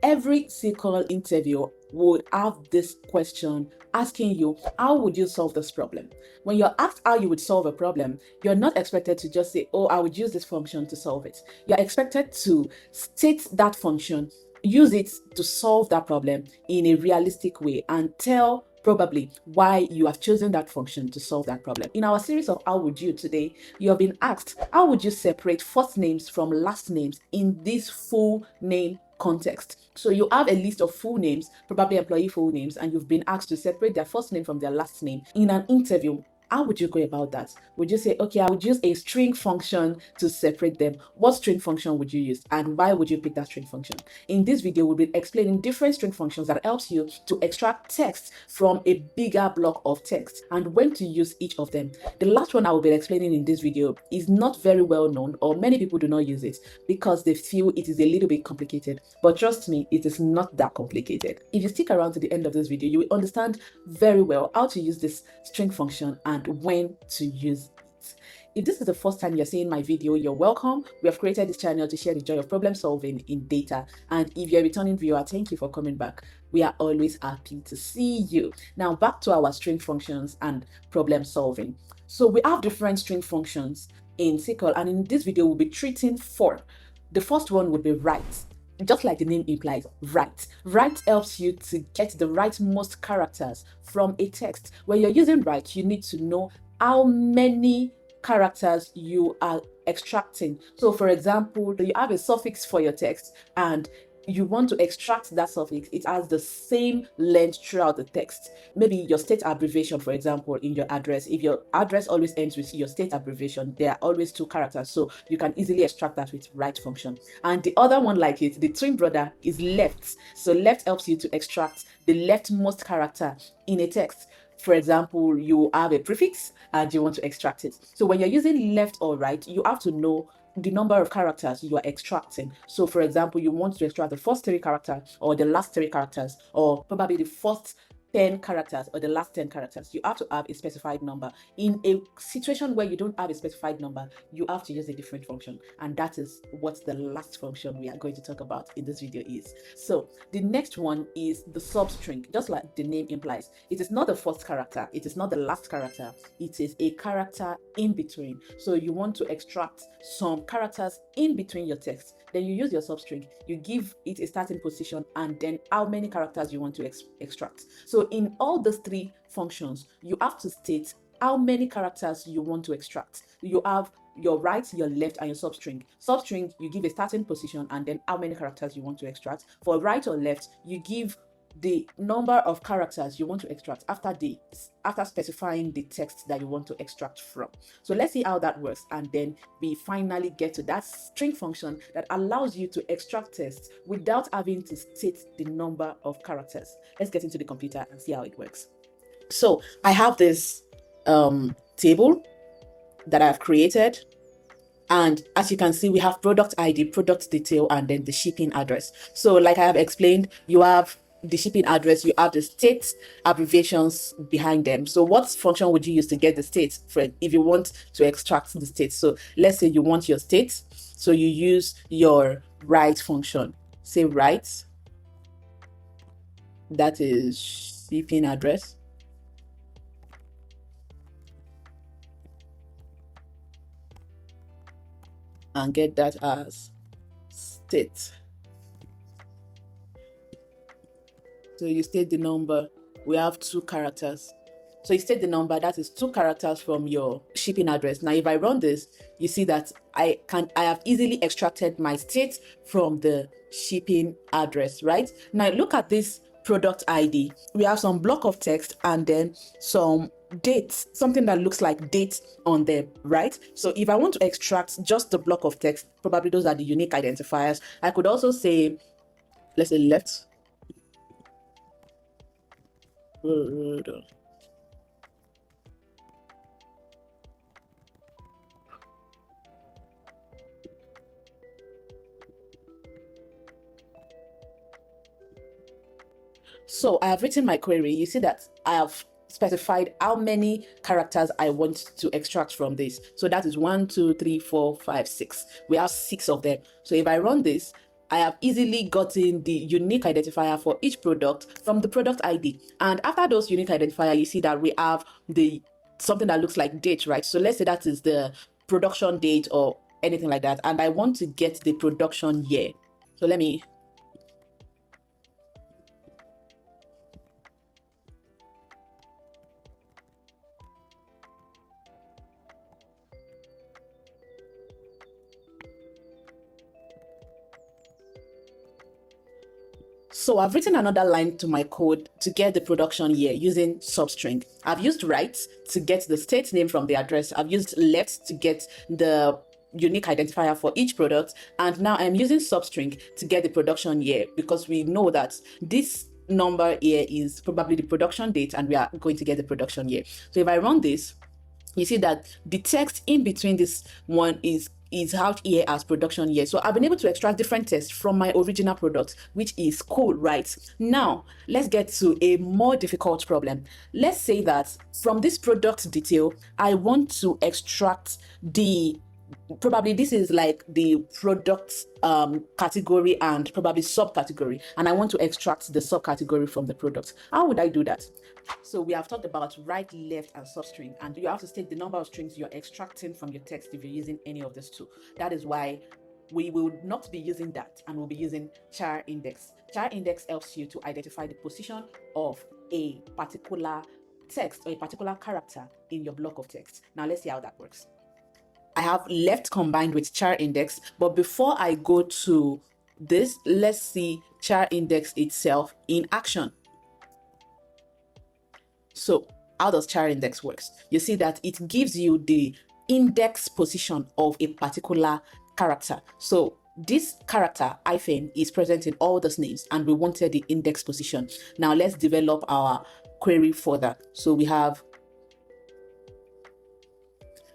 Every SQL interview would have this question asking you, how would you solve this problem? When you're asked how you would solve a problem, you're not expected to just say, oh, I would use this function to solve it. You're expected to state that function, use it to solve that problem in a realistic way, and tell probably why you have chosen that function to solve that problem. In our series of How Would You today, you have been asked, how would you separate first names from last names in this full name context? So you have a list of full names, probably employee full names, and you've been asked to separate their first name from their last name in an interview. How would you go about that? Would you say, okay, I would use a string function to separate them? What string function would you use, and why would you pick that string function? In this video, we'll be explaining different string functions that helps you to extract text from a bigger block of text and when to use each of them. The last one I will be explaining in this video is not very well known, or many people do not use it because they feel it is a little bit complicated. But trust me, it is not that complicated. If you stick around to the end of this video, you will understand very well how to use this string function and when to use it. If this is the first time you're seeing my video, you're welcome. We have created this channel to share the joy of problem solving in data. And if you're a returning viewer, thank you for coming back. We are always happy to see you. Now back to our string functions and problem solving. So we have different string functions in SQL, and in this video we'll be treating 4. The first one would be write. Just like the name implies, write. Write helps you to get the rightmost characters from a text. When you're using write, you need to know how many characters you are extracting. So for example, you have a suffix for your text and you want to extract that suffix. It has the same length throughout the text. Maybe your state abbreviation, for example, in your address. If your address always ends with your state abbreviation, there are always 2 characters. So you can easily extract that with write function. And the other one like it, the twin brother, is left. So left helps you to extract the leftmost character in a text. For example, you have a prefix and you want to extract it. So when you're using left or right, you have to know the number of characters you are extracting. So for example, you want to extract the first 3 characters or the last 3 characters, or probably the first 10 characters or the last 10 characters. You have to have a specified number. In a situation where you don't have a specified number, you have to use a different function, and that is what the last function we are going to talk about in this video is. So the next one is the substring. Just like the name implies, it is not the first character, it is not the last character, it is a character in between. So you want to extract some characters in between your text. Then you use your substring, you give it a starting position, and then how many characters you want to extract. So in all those 3 functions, you have to state how many characters you want to extract. You have your right, your left, and your substring. Substring, you give a starting position and then how many characters you want to extract. For right or left, you give the number of characters you want to extract after specifying the text that you want to extract from. So let's see how that works, and then we finally get to that string function that allows you to extract text without having to state the number of characters. Let's get into the computer and see how it works. So I have this table that I've created, and as you can see, we have product ID, product detail, and then the shipping address. So like I have explained, you have the shipping address, you have the state abbreviations behind them. So what function would you use to get the state if you want to extract the state? So let's say you want your state, so you use your write function. Say write, that is shipping address, and get that as state. So you state the number. We have 2 characters. So you state the number, that is 2 characters from your shipping address. Now if I run this, you see that I have easily extracted my state from the shipping address, right? Now look at this product ID. We have some block of text and then some dates, something that looks like date on them, right? So if I want to extract just the block of text, probably those are the unique identifiers. I could also say, let's say left. So I have written my query. You see that I have specified how many characters I want to extract from this. So that is 1, 2, 3, 4, 5, 6. We have 6 of them. So if I run this, I have easily gotten the unique identifier for each product from the product ID. And after those unique identifier, you see that we have the something that looks like date, right? So let's say that is the production date or anything like that. And I want to get the production year. So let me So I've written another line to my code to get the production year using SUBSTRING. I've used right to get the state name from the address. I've used left to get the unique identifier for each product. And now I'm using SUBSTRING to get the production year, because we know that this number here is probably the production date and we are going to get the production year. So if I run this, you see that the text in between this one is out here as production year. So I've been able to extract different text from my original product, which is cool, right? Now, let's get to a more difficult problem. Let's say that from this product detail, I want to extract probably this is like the product category and probably subcategory, and I want to extract the subcategory from the product. How would I do that? So we have talked about right, left, and substring, and you have to state the number of strings you're extracting from your text if you're using any of these two. That is why we will not be using that, and we'll be using char index. Char index helps you to identify the position of a particular text or a particular character in your block of text. Now let's see how that works. I have left combined with char index, but before I go to this, let's see char index itself in action. So how does char index works? You see that it gives you the index position of a particular character. So this character hyphen is present in all those names, and we wanted the index position. Now let's develop our query further. So we have,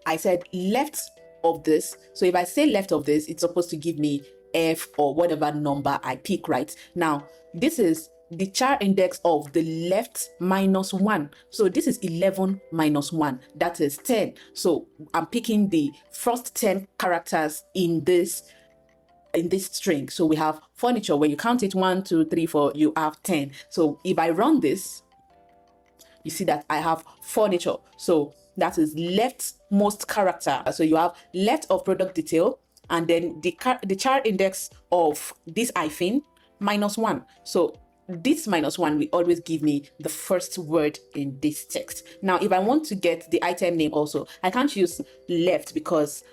I said left of this. So if I say left of this, it's supposed to give me F or whatever number I pick, right? Now, this is the char index of the left minus 1. So this is 11 minus 1. That is 10. So I'm picking the first 10 characters in this string. So we have furniture. When you count it 1, 2, 3, 4, you have 10. So if I run this, you see that I have furniture. So that is leftmost character. So you have left of product detail, and then the char index of this hyphen minus 1. So this minus 1 will always give me the first word in this text. Now, if I want to get the item name also, I can't use left because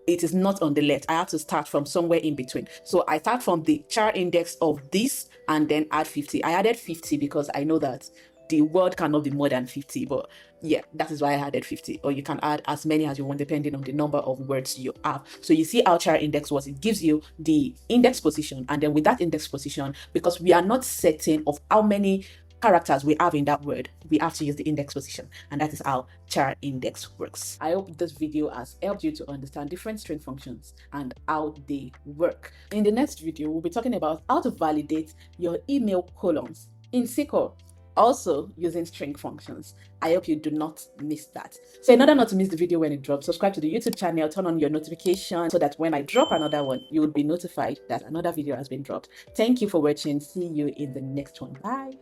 it is not on the left. I have to start from somewhere in between. So I start from the char index of this and then add 50. I added 50 because I know that the word cannot be more than 50, but yeah, that is why I added 50. Or you can add as many as you want depending on the number of words you have. So you see how char index was, it gives you the index position, and then with that index position, because we are not certain of how many characters we have in that word, we have to use the index position, and that is how char index works. I hope this video has helped you to understand different string functions and how they work. In the next video, we'll be talking about how to validate your email columns in SQL, also using string functions. I hope you do not miss that. So in order not to miss the video when it drops, subscribe to the YouTube channel, turn on your notification so that when I drop another one, you will be notified that another video has been dropped. Thank you for watching. See you in the next one. Bye.